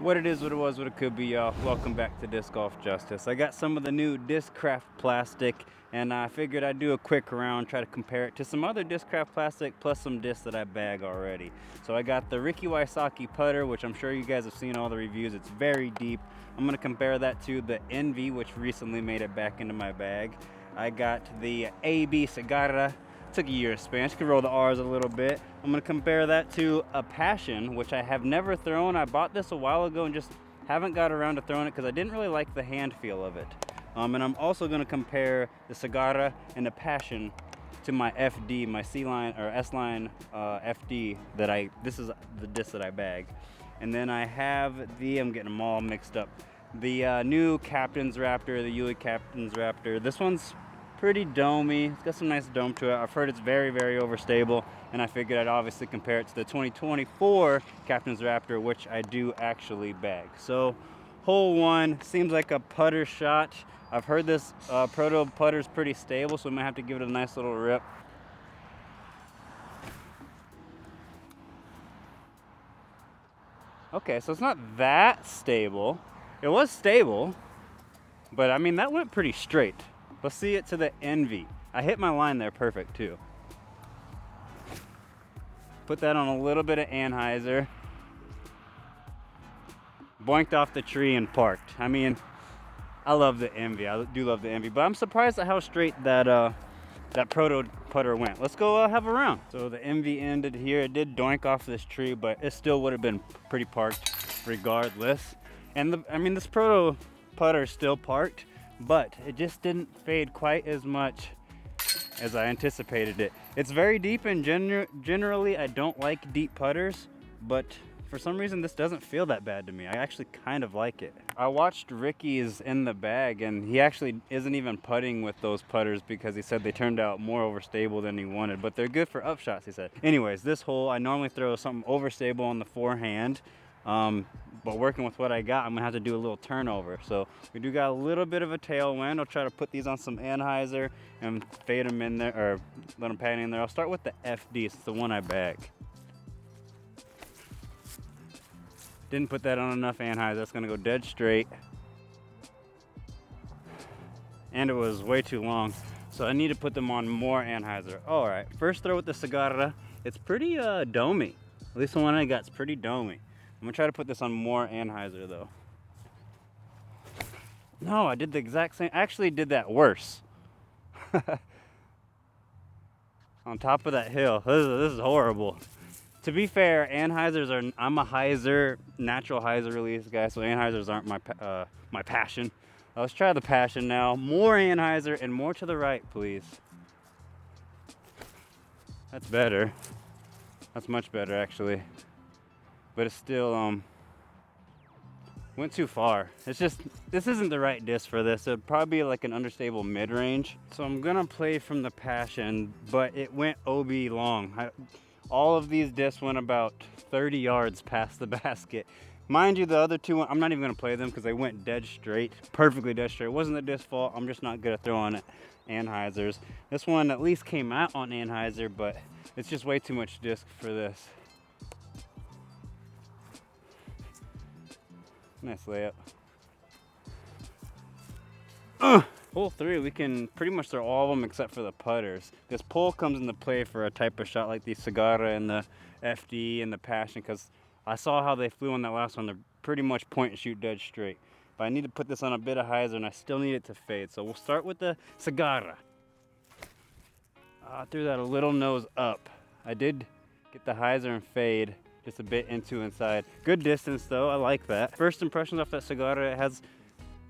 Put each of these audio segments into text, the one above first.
What it is, what it was, what it could be, y'all. Welcome back to Disc Golf Justice. I got some of the new Discraft plastic, and I figured I'd do a quick round, try to compare it to some other Discraft plastic, plus some discs that I bag already. So I got the Ricky putter, which I'm sure you guys have seen all the reviews. It's very deep. I'm gonna compare that to the Envy, which recently made it back into my bag. I got the AB Cigarra. Took a year to span. Just could roll the R's a little bit. I'm gonna compare that to a Passion, which I have never thrown. I bought this a while ago and just haven't got around to throwing it because I didn't really like the hand feel of it. And I'm also gonna compare the Cigarra and the Passion to my FD, my C-line or S-line FD this is the disc that I bag. And then I have I'm getting them all mixed up. The new Captains Raptor, the Uli Captains Raptor. This one's pretty domey. It's got some nice dome to it. I've heard it's very, very overstable, and I figured I'd obviously compare it to the 2024 Captains Raptor, which I do actually bag. So, hole one seems like a putter shot. I've heard this Proto Putter's pretty stable, so we might have to give it a nice little rip. Okay, so it's not that stable. It was stable, but I mean, that went pretty straight. Let's see it to the Envy. I hit my line there perfect too. Put that on a little bit of anhyzer. Boinked off the tree and parked. I mean, I love the Envy. I do love the Envy, but I'm surprised at how straight that Proto Putter went. Let's go have a round. So the Envy ended here. It did doink off this tree, but it still would have been pretty parked regardless. And I mean, this Proto Putter is still parked, but it just didn't fade quite as much as I anticipated it. It's very deep, and generally I don't like deep putters, but for some reason this doesn't feel that bad to me. I actually kind of like it. I watched Ricky's in the bag, and he actually isn't even putting with those putters because he said they turned out more overstable than he wanted, but they're good for upshots, he said. Anyways, this hole I normally throw something overstable on the forehand. But working with what I got, I'm gonna have to do a little turnover. So we do got a little bit of a tailwind. I'll try to put these on some anhyzer and fade them in there, or let them pan in there. I'll start with the FD, it's the one I bag. Didn't put that on enough anhyzer. That's gonna go dead straight. And it was way too long, so I need to put them on more anhyzer. All right, first throw with the Cigarra. It's pretty domey. At least the one I got's pretty domey. I'm gonna try to put this on more anhyzer though. No, I did the exact same. I actually did that worse. On top of that hill. This is horrible. To be fair, anhyzers are. I'm a hyzer, natural hyzer release guy, so anhyzers aren't my passion. Let's try the Passion now. More anhyzer and more to the right, please. That's better. That's much better actually. But it's still went too far. It's just, this isn't the right disc for this. It'd probably be like an understable mid-range. So I'm gonna play from the Passion, but it went OB long. All of these discs went about 30 yards past the basket. Mind you, the other two, I'm not even gonna play them because they went dead straight, perfectly dead straight. It wasn't the disc fault, I'm just not good at throwing anhyzers. This one at least came out on anhyzer, but it's just way too much disc for this. Nice layup. Hole 3, we can pretty much throw all of them except for the putters. This pole comes into play for a type of shot like the Cigarra and the FD and the Passion, because I saw how they flew on that last one. They're pretty much point and shoot dead straight. But I need to put this on a bit of hyzer, and I still need it to fade. So we'll start with the Cigarra. I threw that a little nose up. I did get the hyzer and fade just a bit inside. Good distance though, I like that. First impressions off that Cigarra, it has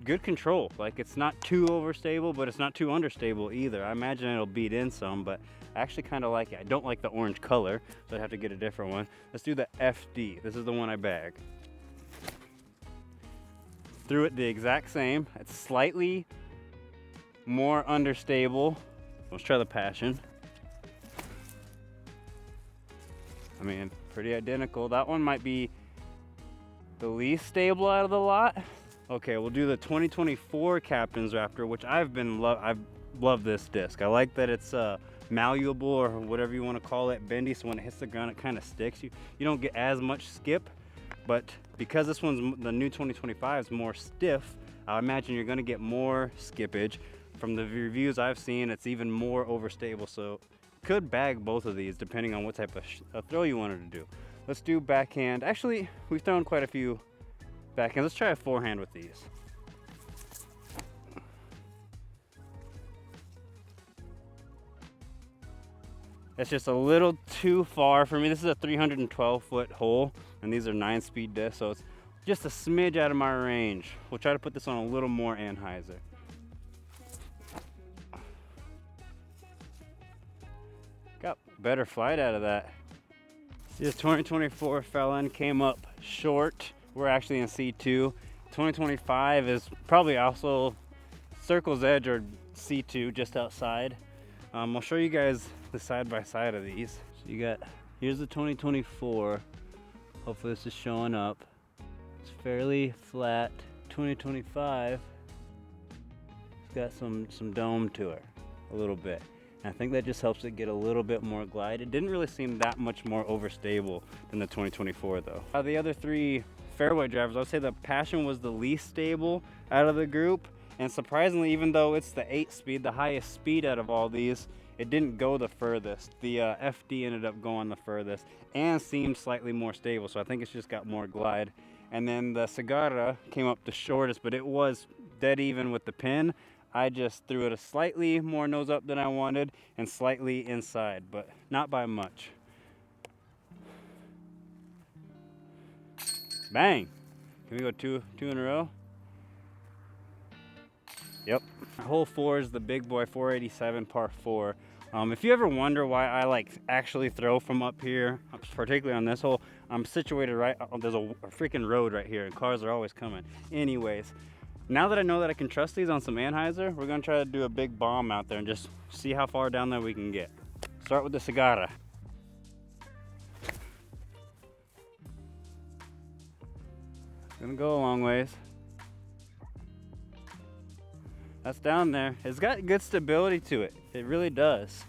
good control. Like, it's not too overstable, but it's not too understable either. I imagine it'll beat in some, but I actually kind of like it. I don't like the orange color, so I'd have to get a different one. Let's do the FD. This is the one I bag. Threw it the exact same. It's slightly more understable. Let's try the Passion. I mean, pretty identical. That one might be the least stable out of the lot. Okay, we'll do the 2024 Captains Raptor, which I've loved this disc. I like that it's malleable, or whatever you want to call it, bendy, so when it hits the ground it kind of sticks. You don't get as much skip, but because this one's the new 2025 is more stiff, I imagine you're gonna get more skippage. From the reviews I've seen, it's even more overstable, so could bag both of these depending on what type of throw you wanted to do. Let's do backhand. Actually, we've thrown quite a few backhands. Let's try a forehand with these. It's just a little too far for me. This is a 312-foot hole, and these are 9-speed discs, so it's just a smidge out of my range. We'll try to put this on a little more anhyzer. Got better flight out of that. See, this 2024 fell in, came up short. We're actually in C2. 2025 is probably also Circle's Edge or C2, just outside. I'll show you guys the side by side of these. So you got, here's the 2024. Hopefully this is showing up. It's fairly flat. 2025, it's got some dome to it, a little bit. And I think that just helps it get a little bit more glide. It didn't really seem that much more overstable than the 2024 though. The other three fairway drivers, I would say the Passion was the least stable out of the group. And surprisingly, even though it's the 8-speed, the highest speed out of all these, it didn't go the furthest. The FD ended up going the furthest and seemed slightly more stable, so I think it's just got more glide. And then the Cigarra came up the shortest, but it was dead even with the pin. I just threw it a slightly more nose up than I wanted and slightly inside, but not by much. Bang! Can we go two in a row? Yep. Hole 4 is the big boy 487 par 4. If you ever wonder why I actually throw from up here, particularly on this hole, I'm situated right, there's a freaking road right here and cars are always coming. Anyways, now that I know that I can trust these on some anhyzer, we're gonna try to do a big bomb out there and just see how far down there we can get. Start with the Cigarra. Gonna go a long ways. That's down there. It's got good stability to it. It really does.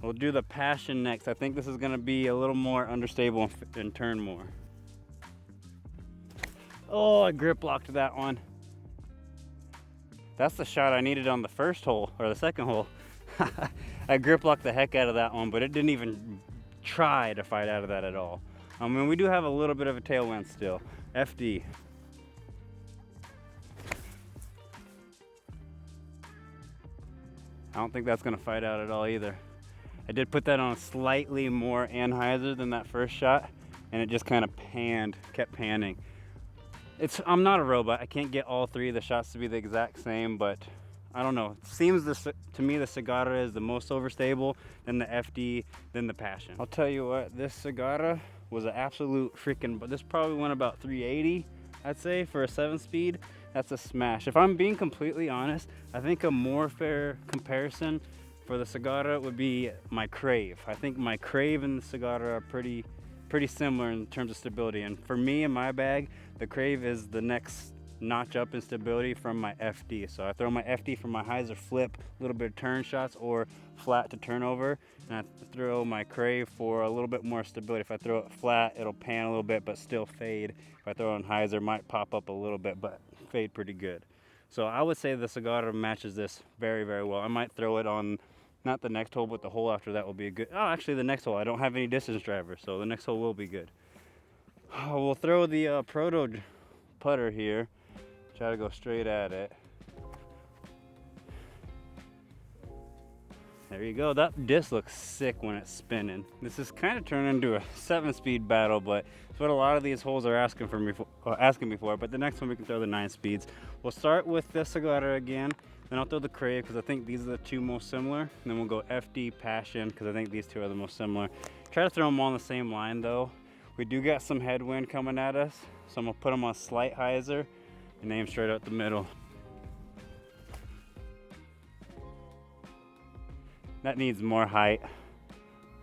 We'll do the Passion next. I think this is gonna be a little more understable and turn more. Oh, I grip locked that one. That's the shot I needed on the first hole, or the second hole. I grip locked the heck out of that one, but it didn't even try to fight out of that at all. I mean, we do have a little bit of a tailwind still. FD. I don't think that's gonna fight out at all either. I did put that on slightly more anhyzer than that first shot, and it just kind of kept panning. I'm not a robot. I can't get all three of the shots to be the exact same, but I don't know. It seems to me the Cigarra is the most overstable, then the FD, then the Passion. I'll tell you what, this Cigarra was an absolute freaking, but this probably went about 380, I'd say, for a 7-speed. That's a smash. If I'm being completely honest, I think a more fair comparison for the Cigarra would be my Crave. I think my Crave and the Cigarra are pretty similar in terms of stability. And for me in my bag, the Crave is the next notch up in stability from my FD. So I throw my FD for my hyzer flip, a little bit of turn shots or flat to turnover. And I throw my Crave for a little bit more stability. If I throw it flat, it'll pan a little bit, but still fade. If I throw it on hyzer, it might pop up a little bit, but fade pretty good. So I would say the Cigarra matches this very, very well. I might throw it on, not the next hole, but the hole after that will be a good, oh, actually the next hole, I don't have any distance driver, so the next hole will be good. We'll throw the Proto Putter here. Try to go straight at it. There you go. That disc looks sick when it's spinning. This is kind of turned into a 7-speed battle, but it's what a lot of these holes are asking me for. But the next one we can throw the 9 speeds. We'll start with the Cigarra again. Then I'll throw the Crave because I think these are the two most similar. And then we'll go FD, Passion, because I think these two are the most similar. Try to throw them all on the same line though. We do got some headwind coming at us, so I'm gonna put them on slight hyzer and aim straight out the middle. That needs more height.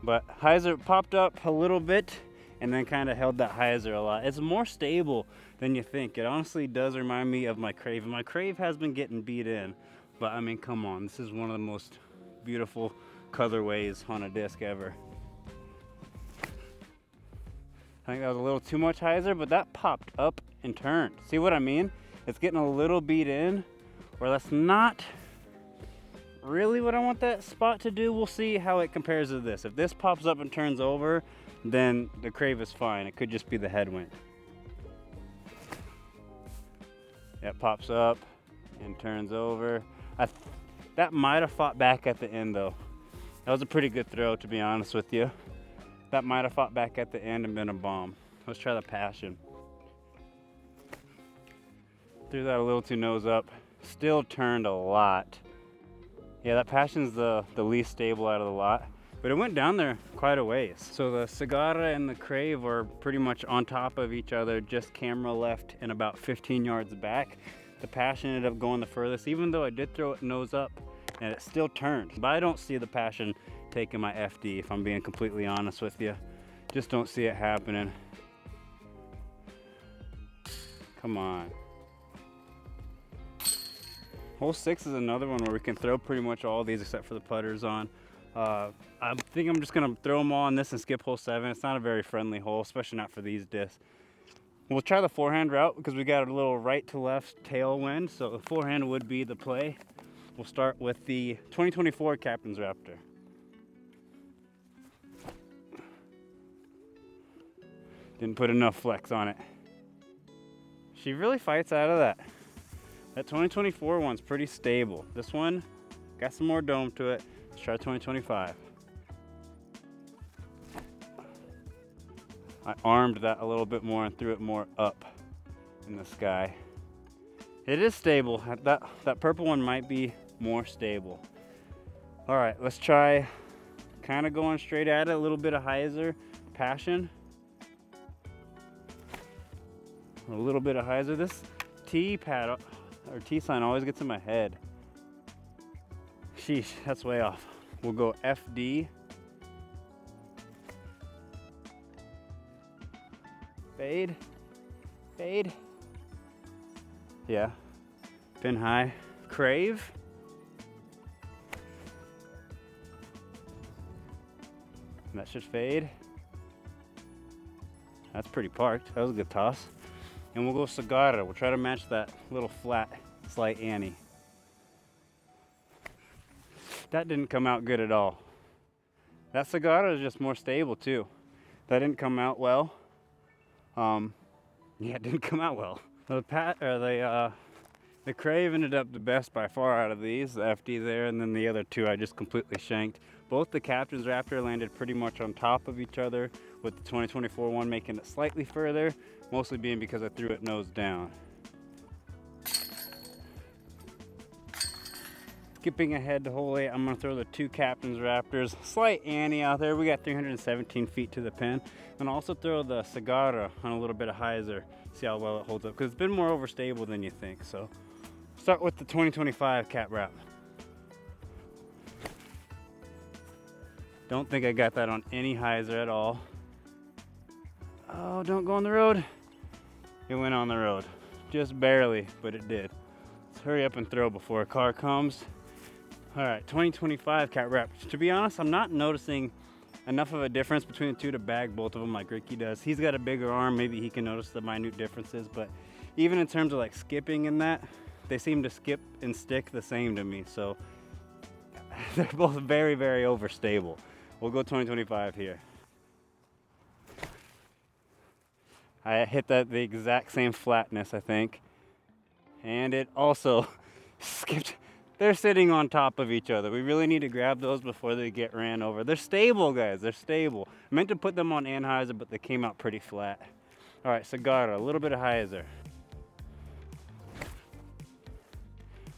But hyzer popped up a little bit and then kind of held that hyzer a lot. It's more stable than you think. It honestly does remind me of my Crave. My Crave has been getting beat in, but I mean, come on. This is one of the most beautiful colorways on a disc ever. I think that was a little too much hyzer, but that popped up and turned. See what I mean? It's getting a little beat in, or that's not really what I want that spot to do. We'll see how it compares to this. If this pops up and turns over, then the crave is fine. It could just be the headwind. It pops up and turns over. That might have fought back at the end though. That was a pretty good throw, to be honest with you. That might have fought back at the end and been a bomb. Let's try the Passion. Threw that a little too nose up. Still turned a lot. Yeah, that Passion's the least stable out of the lot, but it went down there quite a ways. So the Cigarra and the Crave are pretty much on top of each other, just camera left and about 15 yards back. The Passion ended up going the furthest, even though I did throw it nose up and it still turned. But I don't see the Passion taking my FD, if I'm being completely honest with you. Just don't see it happening. Come on. Hole 6 is another one where we can throw pretty much all these except for the putters on. I think I'm just gonna throw them all on this and skip hole 7. It's not a very friendly hole, especially not for these discs. We'll try the forehand route because we got a little right to left tailwind, so the forehand would be the play. We'll start with the 2024 Captains Raptor. Didn't put enough flex on it. She really fights out of that. That 2024 one's pretty stable. This one got some more dome to it. Let's try 2025. I armed that a little bit more and threw it more up in the sky. It is stable. That purple one might be more stable. All right, let's try kind of going straight at it. A little bit of hyzer, Passion. A little bit of hyzer. This T pad or T sign always gets in my head. Sheesh, that's way off. We'll go FD. Fade. Fade. Yeah. Pin high. Crave. And that should fade. That's pretty parked. That was a good toss. And we'll go Cigarra. We'll try to match that little flat slight Annie. That didn't come out good at all. That Cigarra is just more stable too. That didn't come out well. Yeah, it didn't come out well. The Crave ended up the best by far out of these. The FD there, and then the other two I just completely shanked. Both the Captains Raptor landed pretty much on top of each other, with the 2024 one making it slightly further, mostly being because I threw it nose down. Skipping ahead to hole 8, I'm going to throw the two Captains Raptors. Slight Annie out there. We got 317 feet to the pin. And also throw the Cigarra on a little bit of hyzer. See how well it holds up, because it's been more overstable than you think. So start with the 2025 Cap Wrap. Don't think I got that on any hyzer at all. Oh, don't go on the road. It went on the road. Just barely, but it did. Let's hurry up and throw before a car comes. All right, 2025 Cap Wrap. To be honest, I'm not noticing enough of a difference between the two to bag both of them like Ricky does. He's got a bigger arm. Maybe he can notice the minute differences, but even in terms of like skipping and that, they seem to skip and stick the same to me. So they're both very, very overstable. We'll go 2025 here. I hit that the exact same flatness, I think. And it also skipped. They're sitting on top of each other. We really need to grab those before they get ran over. They're stable, guys. They're stable. I meant to put them on anhyzer, but they came out pretty flat. All right, Cigarra, a little bit of hyzer.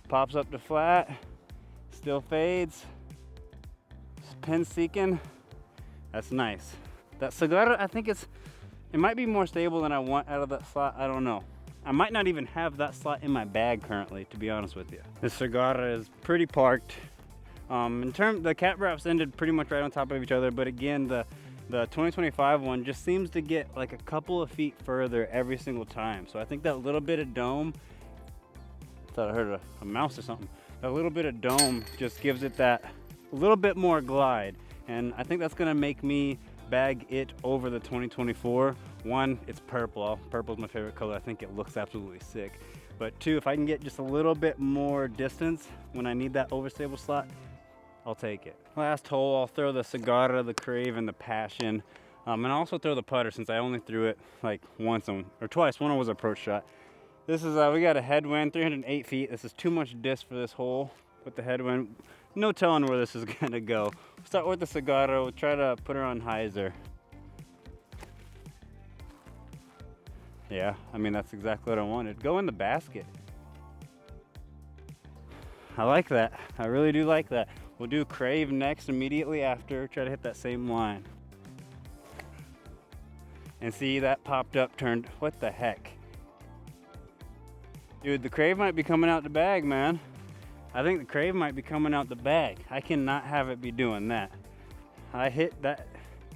Pops up to flat. Still fades. Pin seeking. That's nice. That Cigarra, I think it might be more stable than I want out of that slot. I don't know. I might not even have that slot in my bag currently, to be honest with you. This Cigarra is pretty parked. The Cap Wraps ended pretty much right on top of each other, but again, the 2025 one just seems to get like a couple of feet further every single time. So I think that little bit of dome, I thought I heard a mouse or something. That little bit of dome just gives it that little bit more glide. And I think that's gonna make me bag it over the 2024, one, it's purple. Purple's my favorite color. I think it looks absolutely sick. But two, if I can get just a little bit more distance when I need that overstable slot, I'll take it. Last hole, I'll throw the Cigarra, the Crave, and the Passion. And I'll also throw the putter since I only threw it like once or twice. One was an approach shot. This is, we got a headwind, 308 feet. This is too much disc for this hole with the headwind. No telling where this is gonna go. We'll start with the Cigarra. We'll try to put her on hyzer. Yeah, I mean, that's exactly what I wanted. Go in the basket. I like that. I really do like that. We'll do Crave next immediately after. Try to hit that same line. And see, that popped up, turned, what the heck? Dude, the Crave might be coming out the bag, man. I think the Crave might be coming out the bag. I cannot have it be doing that. I hit that,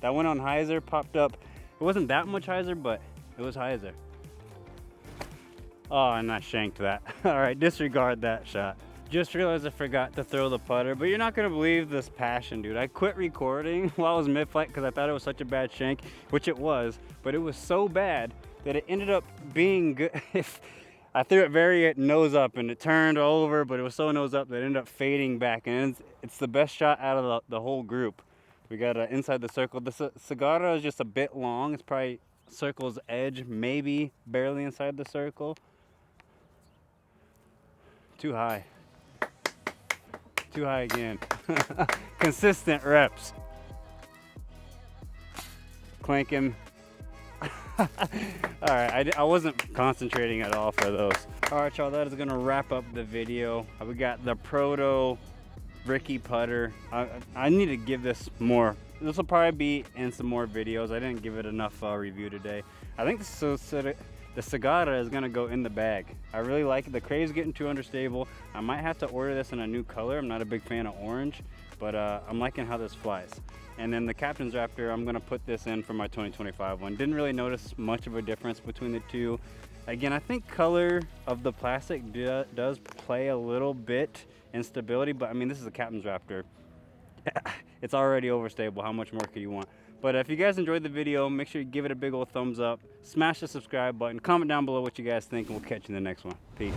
that went on hyzer, popped up. It wasn't that much hyzer, but it was hyzer. Oh, and I shanked that. All right, disregard that shot. Just realized I forgot to throw the putter, but you're not gonna believe this Passion, dude. I quit recording while I was mid-flight because I thought it was such a bad shank, which it was, but it was so bad that it ended up being good. I threw it very nose up and it turned over, but it was so nose up that it ended up fading back, and it's the best shot out of the whole group. We got inside the circle. The Cigarra is just a bit long. It's probably circle's edge, maybe barely inside the circle. Too high. Too high again. Consistent reps. Clanking. All right, I wasn't concentrating at all for those. All right, y'all, that is gonna wrap up the video. We got the Proto Ricky Putter. I need to give this more. This will probably be in some more videos. I didn't give it enough review today. I think the Cigarra is gonna go in the bag. I really like it. The Crave's getting too understable. I might have to order this in a new color. I'm not a big fan of orange, but I'm liking how this flies. And then the Captains Raptor, I'm gonna put this in for my 2025 one. Didn't really notice much of a difference between the two. Again, I think color of the plastic does play a little bit in stability, but I mean, this is a Captains Raptor. It's already overstable. How much more could you want? But if you guys enjoyed the video, make sure you give it a big old thumbs up, smash the subscribe button, comment down below what you guys think, and we'll catch you in the next one. Peace.